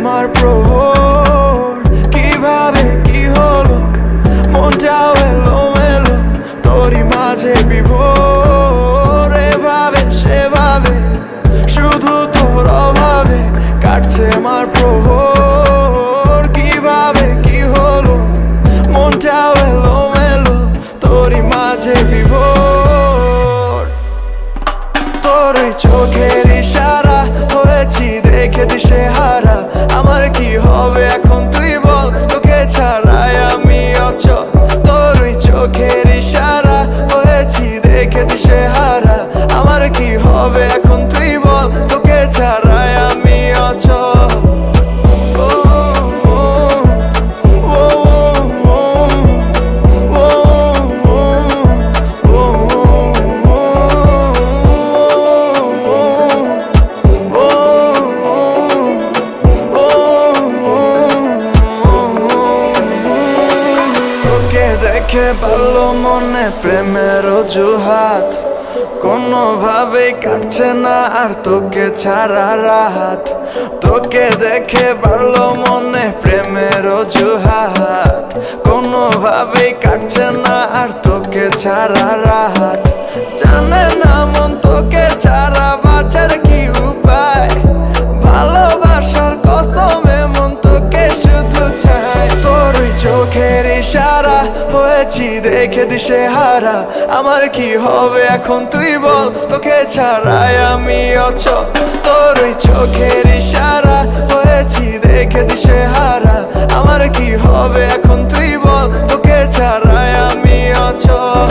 আমার প্রহর। কিভাবে কি হলো, মনটাও এলোমেলো, তোরই মাঝে বিভোর। এভাবে সেভাবে শুধু তোর অভাবে কাটছে আমার প্রহর। কিভাবে কি হলো, মনটাও এলোমেলো, তোরই মাঝে বিভোর। তোর ওই চোখের ইশারা হয়েছি দেখে দিশে হারা। আমার কি হবে এখন তুই বল, তোকে ছাড়াই আমি অচল। তোর ওই চোখের ইশারা হয়েছি দেখে দিশে হারা। আমার কি হবে এখন তুই বল, তোকে ছাড়াই আমি অচল। দেখে ভালো মনে প্রেমের অজুহাত, কোনোভাবেই কাটছে না আর তোকে ছাড়া রাত। তোকে দেখে ভালো মনে প্রেমের অজুহাত, কোনোভাবেই কাটছে না আর তোকে ছাড়া রাত। জানে না মন তোকে ছাড়া বাঁচার কি উপায়, ভালোবাসার কসমে মন তোকে শুধু চায়। তোর ওই চোখের ইশারা হয়েছি দেখে দিশে হারা। আমার কি হবে এখন তুই বল, তোকে ছাড়াই আমি অচল। তোর ওই চোখের ইশারা হয়েছি দেখে দিশে হারা। আমার কি হবে এখন তুই বল, তোকে ছাড়াই আমি অচল।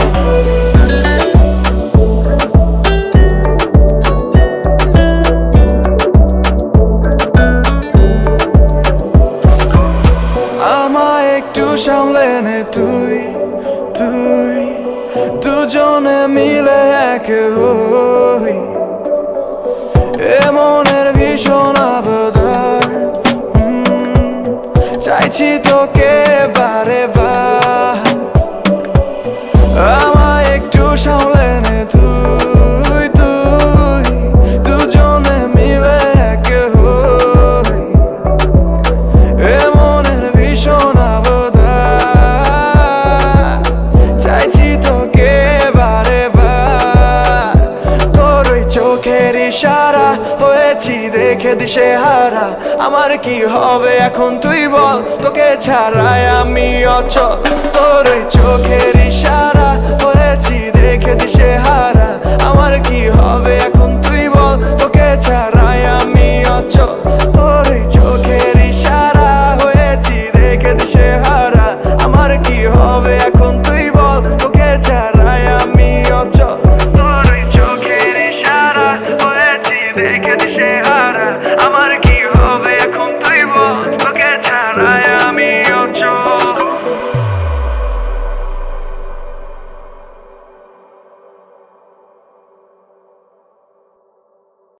আমায় একটু সামলে নে তুই, দুজনে মিলে এক হই। এ মনের ভীষণ আবদার, চাইছি তোকে বারে বার। আমায় একটু সামলে নে তুই, দুজনে মিলে এক হই। এ মনের ভীষণ আবদার, চাইছি তোকে বারে বার। তোর ওই চোখের ইশারা হয়েছি দেখে দিশে হারা। আমার কি হবে এখন তুই বল, তোকে ছাড়াই আমি অচল। তোর ওই চোখের ইশারা হয়েছি দেখে দিশে হারা। আমার কি